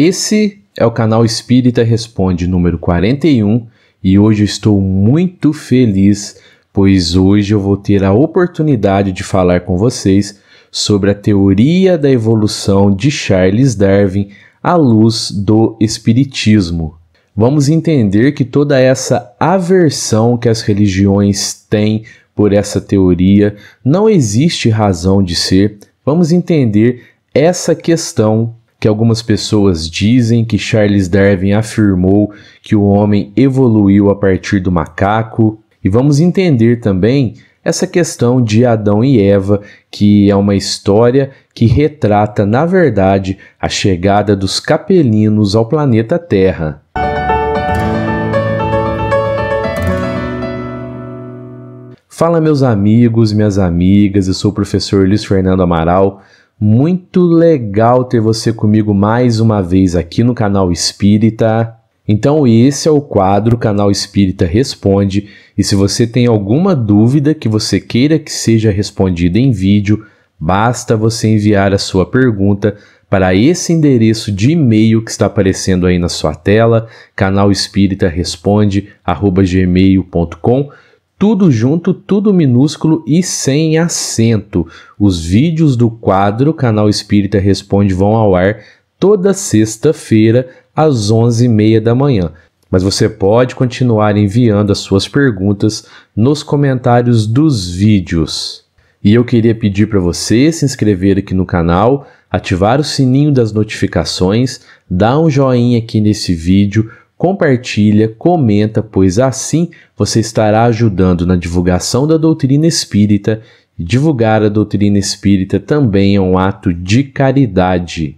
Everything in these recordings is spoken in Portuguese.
Esse é o canal Espírita Responde número 41 e hoje eu estou muito feliz, pois hoje eu vou ter a oportunidade de falar com vocês sobre a teoria da evolução de Charles Darwin à luz do Espiritismo. Vamos entender que toda essa aversão que as religiões têm por essa teoria não existe razão de ser. Vamos entender essa questão que algumas pessoas dizem que Charles Darwin afirmou que o homem evoluiu a partir do macaco. E vamos entender também essa questão de Adão e Eva, que é uma história que retrata, na verdade, a chegada dos capelinos ao planeta Terra. Fala, meus amigos, minhas amigas, eu sou o professor Luiz Fernando Amaral. Muito legal ter você comigo mais uma vez aqui no canal Espírita. Então esse é o quadro Canal Espírita Responde, e se você tem alguma dúvida que você queira que seja respondida em vídeo, basta você enviar a sua pergunta para esse endereço de e-mail que está aparecendo aí na sua tela, canalespiritaresponde@gmail.com. Tudo junto, tudo minúsculo e sem acento. Os vídeos do quadro Canal Espírita Responde vão ao ar toda sexta-feira às 11h30 da manhã. Mas você pode continuar enviando as suas perguntas nos comentários dos vídeos. E eu queria pedir para você se inscrever aqui no canal, ativar o sininho das notificações, dar um joinha aqui nesse vídeo, compartilha, comenta, pois assim você estará ajudando na divulgação da doutrina espírita, e divulgar a doutrina espírita também é um ato de caridade.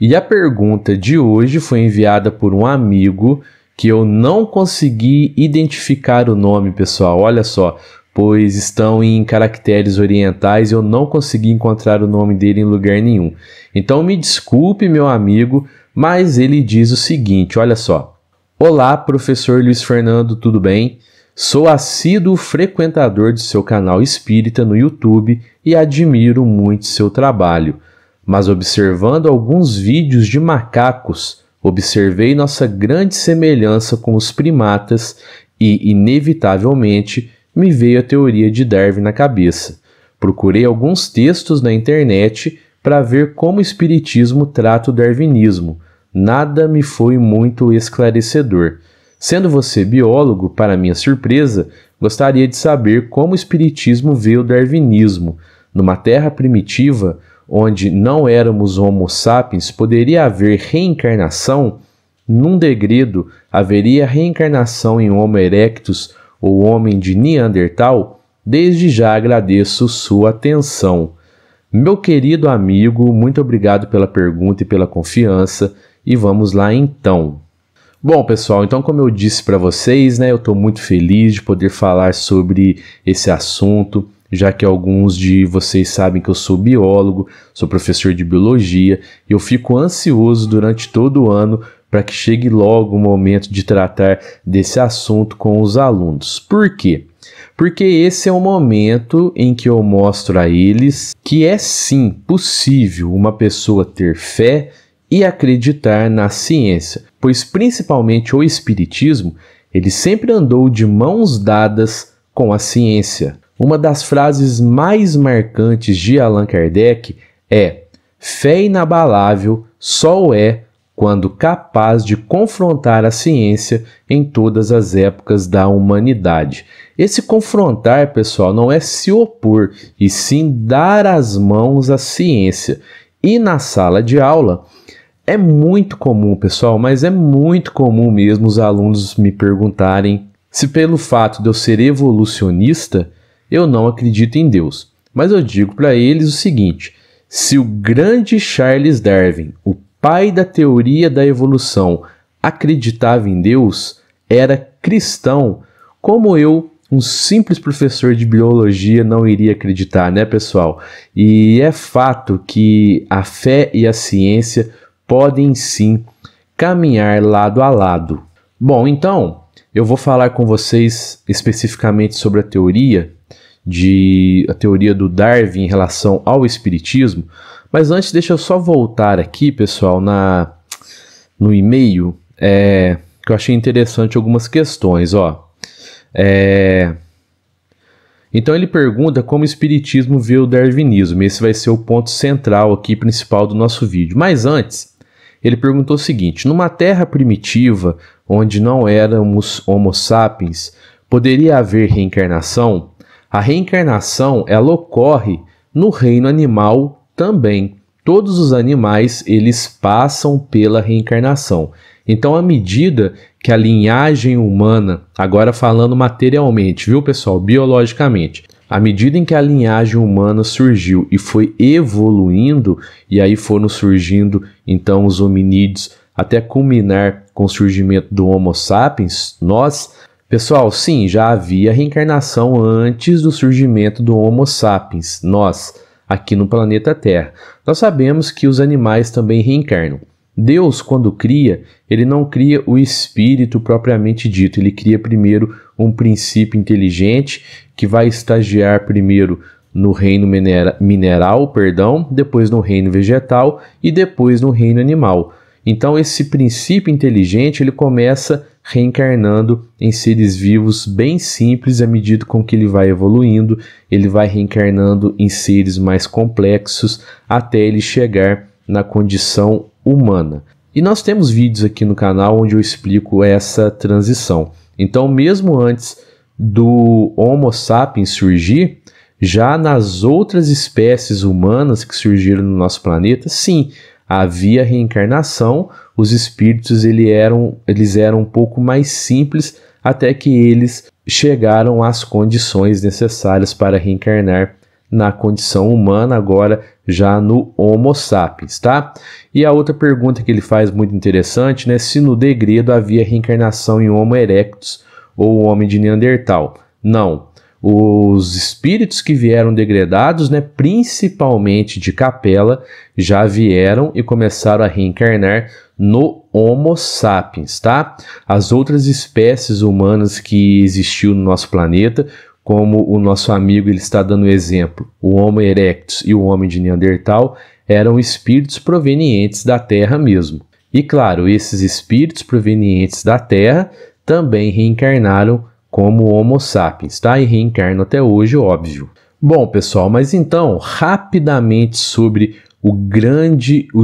E a pergunta de hoje foi enviada por um amigo que eu não consegui identificar o nome, pessoal, olha só, pois estão em caracteres orientais e eu não consegui encontrar o nome dele em lugar nenhum. Então me desculpe, meu amigo, mas ele diz o seguinte, olha só. Olá, professor Luiz Fernando, tudo bem? Sou assíduo frequentador de seu canal Espírita no YouTube e admiro muito seu trabalho. Mas observando alguns vídeos de macacos, observei nossa grande semelhança com os primatas e, inevitavelmente, me veio a teoria de Darwin na cabeça. Procurei alguns textos na internet para ver como o Espiritismo trata o darwinismo. Nada me foi muito esclarecedor. Sendo você biólogo, para minha surpresa, gostaria de saber como o Espiritismo vê o darwinismo. Numa terra primitiva, onde não éramos Homo sapiens, poderia haver reencarnação? Num degredo, haveria reencarnação em Homo erectus ou homem de Neandertal? Desde já agradeço sua atenção. Meu querido amigo, muito obrigado pela pergunta e pela confiança. E vamos lá então. Bom, pessoal, então como eu disse para vocês, eu estou muito feliz de poder falar sobre esse assunto, já que alguns de vocês sabem que eu sou biólogo, sou professor de biologia, e eu fico ansioso durante todo o ano para que chegue logo o momento de tratar desse assunto com os alunos. Por quê? Porque esse é o momento em que eu mostro a eles que é sim possível uma pessoa ter fé e acreditar na ciência, pois principalmente o Espiritismo, ele sempre andou de mãos dadas com a ciência. Uma das frases mais marcantes de Allan Kardec é: fé inabalável só o é quando capaz de confrontar a ciência em todas as épocas da humanidade. Esse confrontar, pessoal, não é se opor, e sim dar as mãos à ciência. E na sala de aula, é muito comum, pessoal, mas é muito comum mesmo os alunos me perguntarem se pelo fato de eu ser evolucionista, eu não acredito em Deus. Mas eu digo para eles o seguinte: se o grande Charles Darwin, o pai da teoria da evolução, acreditava em Deus, era cristão, como eu, um simples professor de biologia, não iria acreditar, né, pessoal? E é fato que a fé e a ciência podem sim caminhar lado a lado. Bom, então, eu vou falar com vocês especificamente sobre a teoria do Darwin em relação ao Espiritismo, mas antes deixa eu só voltar aqui, pessoal, no e-mail, que eu achei interessante algumas questões, ó. Então ele pergunta como o espiritismo vê o darwinismo. Esse vai ser o ponto central aqui, principal do nosso vídeo. Mas antes, ele perguntou o seguinte: numa terra primitiva, onde não éramos homo sapiens, poderia haver reencarnação? A reencarnação, ela ocorre no reino animal também. Todos os animais, eles passam pela reencarnação. Então, à medida que a linhagem humana, agora falando materialmente, viu, pessoal, biologicamente, à medida em que a linhagem humana surgiu e foi evoluindo, e aí foram surgindo, então, os hominídeos, até culminar com o surgimento do Homo sapiens, pessoal, sim, já havia reencarnação antes do surgimento do Homo sapiens, aqui no planeta Terra. Nós sabemos que os animais também reencarnam. Deus, quando cria, ele não cria o espírito propriamente dito, ele cria primeiro um princípio inteligente que vai estagiar primeiro no reino mineral, depois no reino vegetal e depois no reino animal. Então esse princípio inteligente, ele começa reencarnando em seres vivos bem simples. À medida com que ele vai evoluindo, ele vai reencarnando em seres mais complexos até ele chegar na condição humana. E nós temos vídeos aqui no canal onde eu explico essa transição. Então, mesmo antes do Homo sapiens surgir, já nas outras espécies humanas que surgiram no nosso planeta, sim, havia reencarnação. Os espíritos eles eram um pouco mais simples até que eles chegaram às condições necessárias para reencarnar na condição humana, agora já no Homo sapiens, tá? E a outra pergunta que ele faz muito interessante, né? Se no degredo havia reencarnação em Homo erectus ou homem de Neandertal. Não. Os espíritos que vieram degradados, né, principalmente de Capela, já vieram e começaram a reencarnar no Homo sapiens, tá? As outras espécies humanas que existiu no nosso planeta, como o nosso amigo ele está dando exemplo, o Homo erectus e o homem de Neandertal, eram espíritos provenientes da Terra mesmo. E claro, esses espíritos provenientes da Terra também reencarnaram como Homo sapiens, tá? E reencarnam até hoje, óbvio. Bom, pessoal, mas então, rapidamente sobre o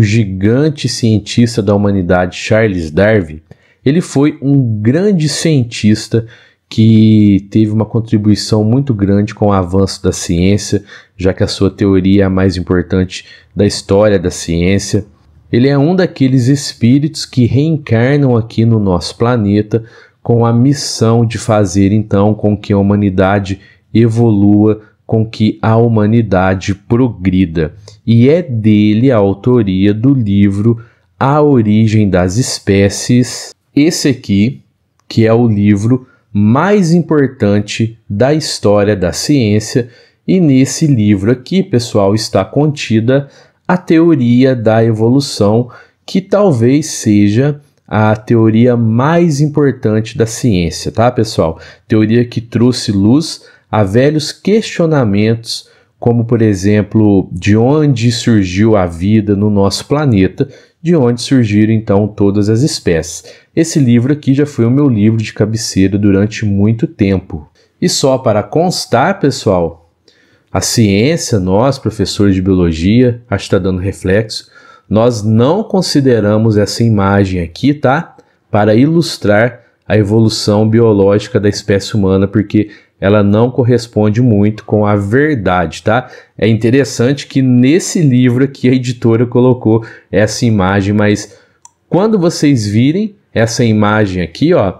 gigante cientista da humanidade, Charles Darwin. Ele foi um grande cientista que teve uma contribuição muito grande com o avanço da ciência, já que a sua teoria é a mais importante da história da ciência. Ele é um daqueles espíritos que reencarnam aqui no nosso planeta com a missão de fazer, então, com que a humanidade evolua, com que a humanidade progrida. E é dele a autoria do livro A Origem das Espécies, esse aqui, que é o livro mais importante da história da ciência, e nesse livro aqui, pessoal, está contida a teoria da evolução, que talvez seja a teoria mais importante da ciência, tá, pessoal? Teoria que trouxe luz a velhos questionamentos, como, por exemplo, de onde surgiu a vida no nosso planeta, de onde surgiram, então, todas as espécies. Esse livro aqui já foi o meu livro de cabeceira durante muito tempo. E só para constar, pessoal, a ciência, nós, professores de biologia, acho que está dando reflexo, nós não consideramos essa imagem aqui, tá? Para ilustrar a evolução biológica da espécie humana, porque ela não corresponde muito com a verdade, tá? É interessante que nesse livro aqui a editora colocou essa imagem, mas quando vocês virem essa imagem aqui, ó,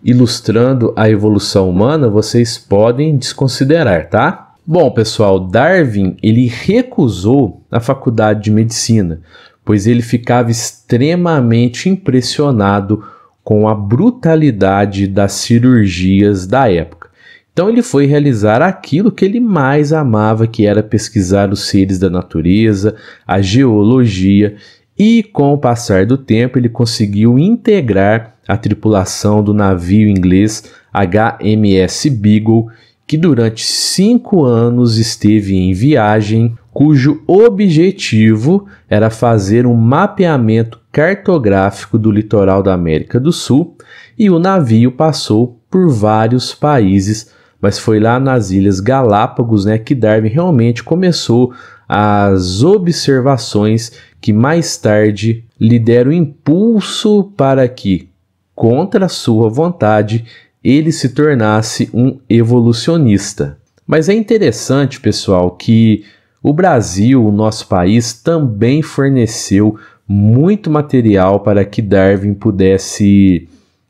ilustrando a evolução humana, vocês podem desconsiderar, tá? Bom, pessoal, Darwin, ele recusou a faculdade de medicina, pois ele ficava extremamente impressionado com a brutalidade das cirurgias da época. Então ele foi realizar aquilo que ele mais amava, que era pesquisar os seres da natureza, a geologia, e com o passar do tempo ele conseguiu integrar a tripulação do navio inglês HMS Beagle, que durante 5 anos esteve em viagem cujo objetivo era fazer um mapeamento cartográfico do litoral da América do Sul, e o navio passou por vários países, mas foi lá nas Ilhas Galápagos, né, que Darwin realmente começou as observações que mais tarde lhe deram impulso para que, contra sua vontade, ele se tornasse um evolucionista. Mas é interessante, pessoal, que o Brasil, o nosso país, também forneceu muito material para que Darwin pudesse,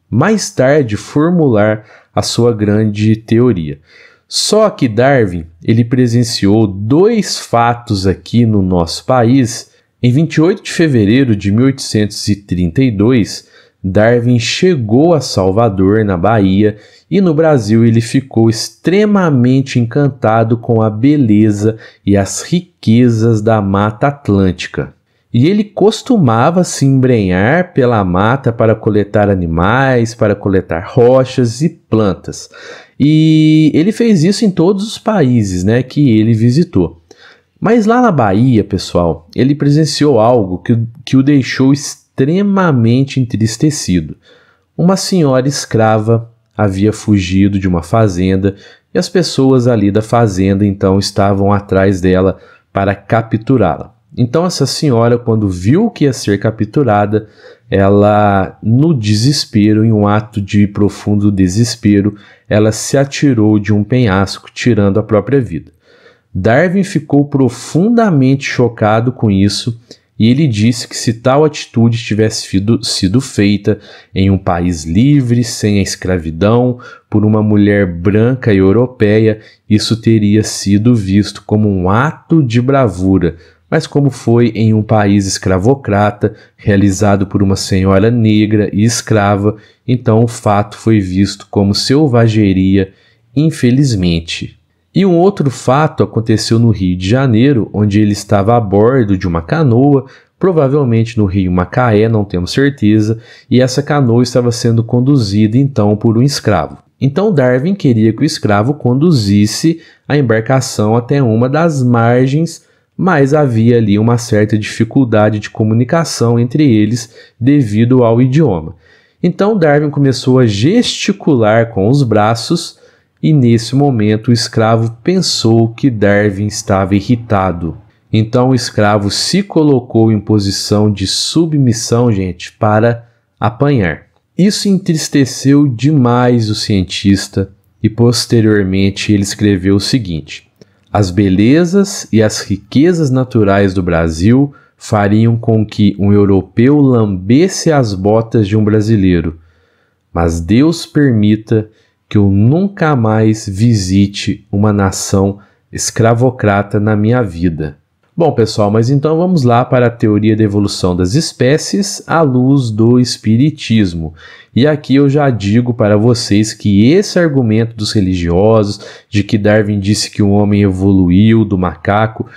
mais tarde, formular a sua grande teoria. Só que Darwin, ele presenciou dois fatos aqui no nosso país. Em 28 de fevereiro de 1832, Darwin chegou a Salvador, na Bahia, e no Brasil ele ficou extremamente encantado com a beleza e as riquezas da Mata Atlântica. E ele costumava se embrenhar pela mata para coletar animais, para coletar rochas e plantas. E ele fez isso em todos os países, né, que ele visitou. Mas lá na Bahia, pessoal, ele presenciou algo que o deixou extremamente entristecido. Uma senhora escrava havia fugido de uma fazenda e as pessoas ali da fazenda então estavam atrás dela para capturá-la. Então essa senhora, quando viu que ia ser capturada, ela, no desespero, em um ato de profundo desespero, ela se atirou de um penhasco, tirando a própria vida. Darwin ficou profundamente chocado com isso e ele disse que se tal atitude tivesse sido feita em um país livre, sem a escravidão, por uma mulher branca e europeia, isso teria sido visto como um ato de bravura. Mas como foi em um país escravocrata, realizado por uma senhora negra e escrava, então o fato foi visto como selvageria, infelizmente. E um outro fato aconteceu no Rio de Janeiro, onde ele estava a bordo de uma canoa, provavelmente no rio Macaé, não temos certeza, e essa canoa estava sendo conduzida então por um escravo. Então Darwin queria que o escravo conduzisse a embarcação até uma das margens, mas havia ali uma certa dificuldade de comunicação entre eles devido ao idioma. Então Darwin começou a gesticular com os braços e nesse momento o escravo pensou que Darwin estava irritado. Então o escravo se colocou em posição de submissão, gente, para apanhar. Isso entristeceu demais o cientista e posteriormente ele escreveu o seguinte: as belezas e as riquezas naturais do Brasil fariam com que um europeu lambesse as botas de um brasileiro, mas Deus permita que eu nunca mais visite uma nação escravocrata na minha vida. Bom, pessoal, mas então vamos lá para a teoria da evolução das espécies à luz do espiritismo. E aqui eu já digo para vocês que esse argumento dos religiosos de que Darwin disse que o homem evoluiu do macaco,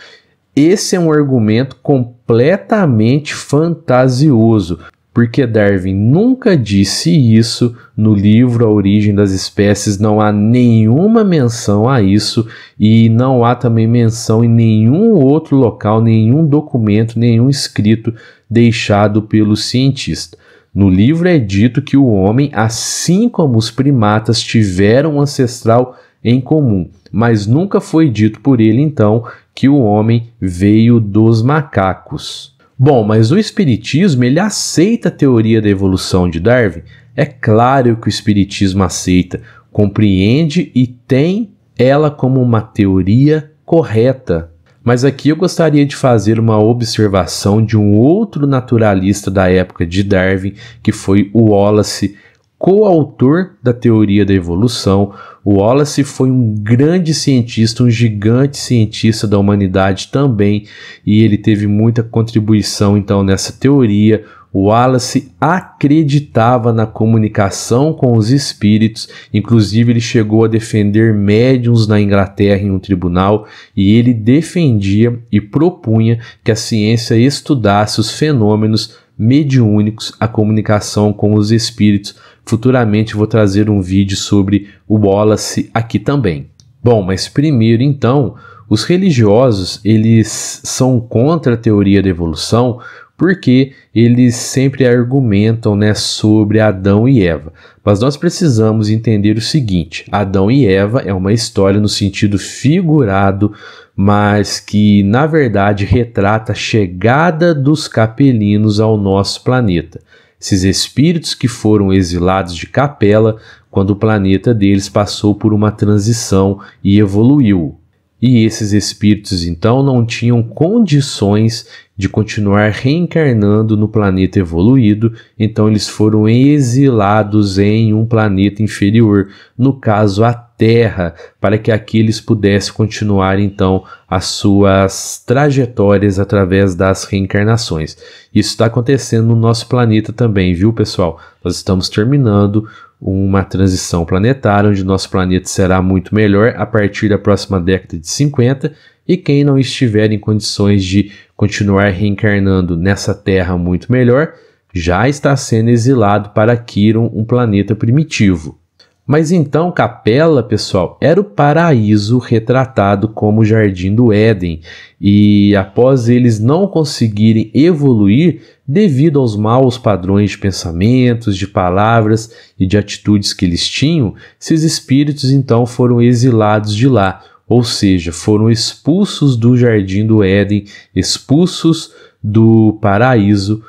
esse é um argumento completamente fantasioso, porque Darwin nunca disse isso no livro A Origem das Espécies, não há nenhuma menção a isso e não há também menção em nenhum outro local, nenhum documento, nenhum escrito deixado pelo cientista. No livro é dito que o homem, assim como os primatas, tiveram um ancestral em comum, mas nunca foi dito por ele então que o homem veio dos macacos. Bom, mas o espiritismo, ele aceita a teoria da evolução de Darwin? É claro que o espiritismo aceita, compreende e tem ela como uma teoria correta. Mas aqui eu gostaria de fazer uma observação de um outro naturalista da época de Darwin, que foi o Wallace, coautor da teoria da evolução. O Wallace foi um grande cientista, um gigante cientista da humanidade também, e ele teve muita contribuição então nessa teoria. O Wallace acreditava na comunicação com os espíritos, inclusive ele chegou a defender médiuns na Inglaterra em um tribunal, e ele defendia e propunha que a ciência estudasse os fenômenos mediúnicos, a comunicação com os espíritos. Futuramente vou trazer um vídeo sobre o Wallace aqui também. Bom, mas primeiro então, Os religiosos, eles são contra a teoria da evolução porque eles sempre argumentam, né, sobre Adão e Eva. Mas nós precisamos entender o seguinte: Adão e Eva é uma história no sentido figurado, mas que na verdade retrata a chegada dos capelinos ao nosso planeta. Esses espíritos que foram exilados de Capela quando o planeta deles passou por uma transição e evoluiu. E esses espíritos então não tinham condições de continuar reencarnando no planeta evoluído, então eles foram exilados em um planeta inferior, no caso a Terra, para que aqui eles pudessem continuar então as suas trajetórias através das reencarnações. Isso está acontecendo no nosso planeta também, viu, pessoal? Nós estamos terminando uma transição planetária, onde nosso planeta será muito melhor a partir da próxima década de 50, e quem não estiver em condições de continuar reencarnando nessa Terra muito melhor, já está sendo exilado para Quiron, um planeta primitivo. Mas então Capela, pessoal, era o paraíso retratado como o Jardim do Éden, e após eles não conseguirem evoluir devido aos maus padrões de pensamentos, de palavras e de atitudes que eles tinham, esses espíritos então foram exilados de lá, ou seja, foram expulsos do Jardim do Éden, expulsos do paraíso,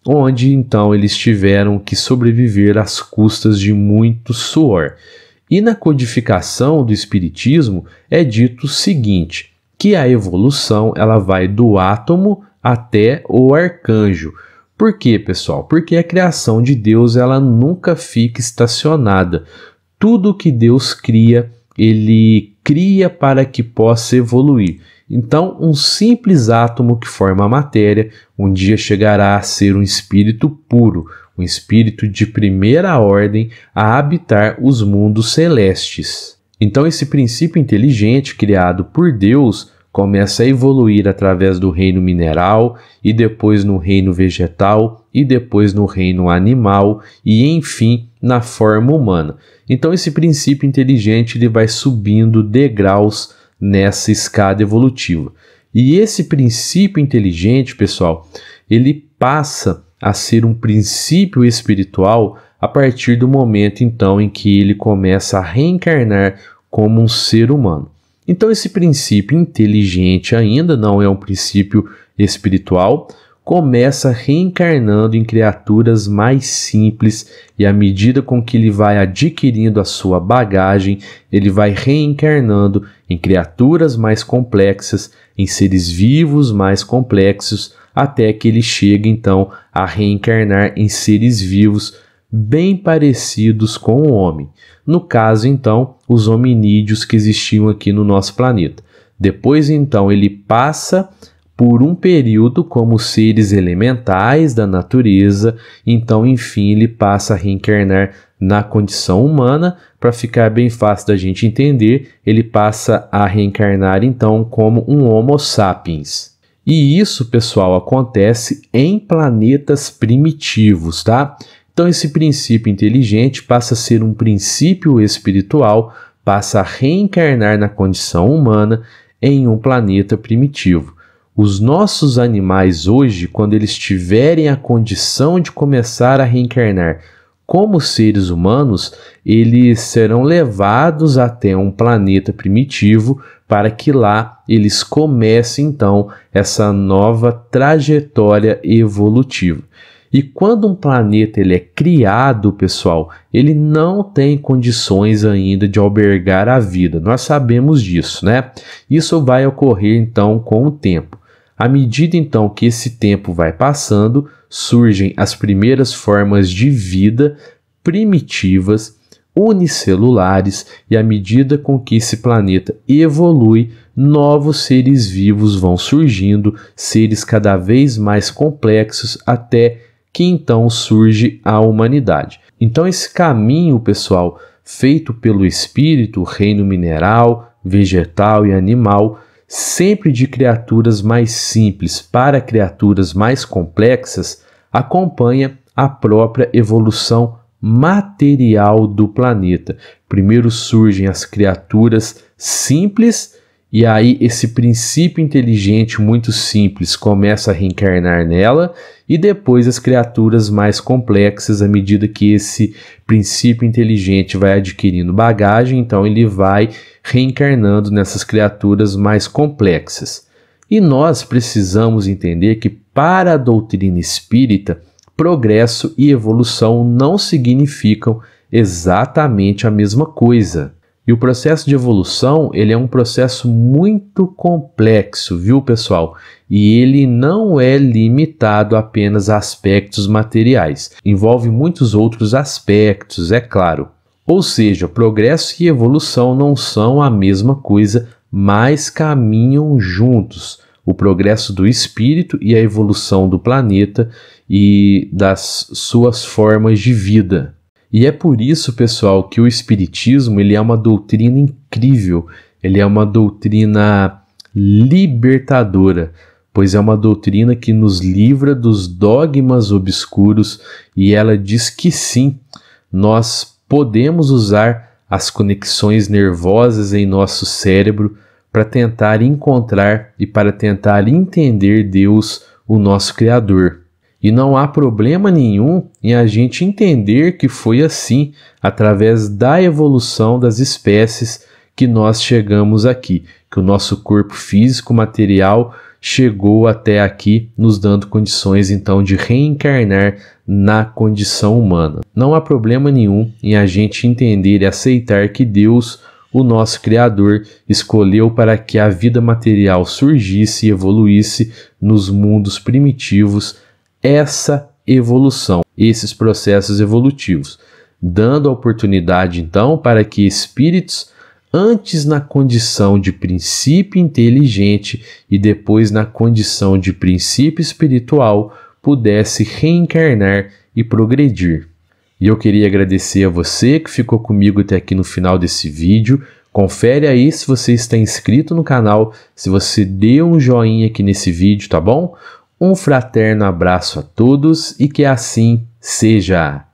onde então eles tiveram que sobreviver às custas de muito suor. E na codificação do Espiritismo é dito o seguinte, que a evolução ela vai do átomo até o arcanjo. Por quê, pessoal? Porque a criação de Deus ela nunca fica estacionada. Tudo que Deus cria, ele cria para que possa evoluir. Então, um simples átomo que forma a matéria, um dia chegará a ser um espírito puro, um espírito de primeira ordem a habitar os mundos celestes. Então, esse princípio inteligente criado por Deus começa a evoluir através do reino mineral, e depois no reino vegetal, e depois no reino animal, e enfim, na forma humana. Então, esse princípio inteligente ele vai subindo degraus nessa escada evolutiva. E esse princípio inteligente, pessoal, ele passa a ser um princípio espiritual a partir do momento, então, em que ele começa a reencarnar como um ser humano. Então, esse princípio inteligente ainda não é um princípio espiritual, começa reencarnando em criaturas mais simples, e à medida com que ele vai adquirindo a sua bagagem, ele vai reencarnando em criaturas mais complexas, em seres vivos mais complexos, até que ele chega então a reencarnar em seres vivos bem parecidos com o homem. No caso então, os hominídeos que existiam aqui no nosso planeta. Depois então ele passa por um período como seres elementais da natureza, então enfim ele passa a reencarnar na condição humana. Para ficar bem fácil da gente entender, ele passa a reencarnar então como um Homo sapiens. E isso, pessoal, acontece em planetas primitivos, tá? Então esse princípio inteligente passa a ser um princípio espiritual, passa a reencarnar na condição humana em um planeta primitivo. Os nossos animais hoje, quando eles tiverem a condição de começar a reencarnar como seres humanos, eles serão levados até um planeta primitivo para que lá eles comecem então essa nova trajetória evolutiva. E quando um planeta ele é criado, pessoal, ele não tem condições ainda de albergar a vida. Nós sabemos disso, né? Isso vai ocorrer então com o tempo. À medida então que esse tempo vai passando, surgem as primeiras formas de vida primitivas, unicelulares, e à medida com que esse planeta evolui, novos seres vivos vão surgindo, seres cada vez mais complexos, até que então surge a humanidade. Então esse caminho, pessoal, feito pelo espírito, reino mineral, vegetal e animal, sempre de criaturas mais simples para criaturas mais complexas, acompanha a própria evolução material do planeta. Primeiro surgem as criaturas simples E aí esse princípio inteligente muito simples começa a reencarnar nela, e depois as criaturas mais complexas, à medida que esse princípio inteligente vai adquirindo bagagem, então ele vai reencarnando nessas criaturas mais complexas. E nós precisamos entender que para a doutrina espírita, progresso e evolução não significam exatamente a mesma coisa. E o processo de evolução, ele é um processo muito complexo, viu, pessoal? E ele não é limitado apenas a aspectos materiais. Envolve muitos outros aspectos, é claro. Ou seja, progresso e evolução não são a mesma coisa, mas caminham juntos. O progresso do espírito e a evolução do planeta e das suas formas de vida. E é por isso, pessoal, que o Espiritismo ele é uma doutrina incrível, ele é uma doutrina libertadora, pois é uma doutrina que nos livra dos dogmas obscuros e ela diz que sim, nós podemos usar as conexões nervosas em nosso cérebro para tentar encontrar e para tentar entender Deus, o nosso Criador. E não há problema nenhum em a gente entender que foi assim, através da evolução das espécies que nós chegamos aqui, que o nosso corpo físico material chegou até aqui, nos dando condições então de reencarnar na condição humana. Não há problema nenhum em a gente entender e aceitar que Deus, o nosso Criador, escolheu para que a vida material surgisse e evoluísse nos mundos primitivos essa evolução, esses processos evolutivos, dando a oportunidade então para que espíritos, antes na condição de princípio inteligente e depois na condição de princípio espiritual, pudesse reencarnar e progredir. E eu queria agradecer a você que ficou comigo até aqui no final desse vídeo. Confere aí se você está inscrito no canal, se você deu um joinha aqui nesse vídeo, tá bom? Um fraterno abraço a todos e que assim seja!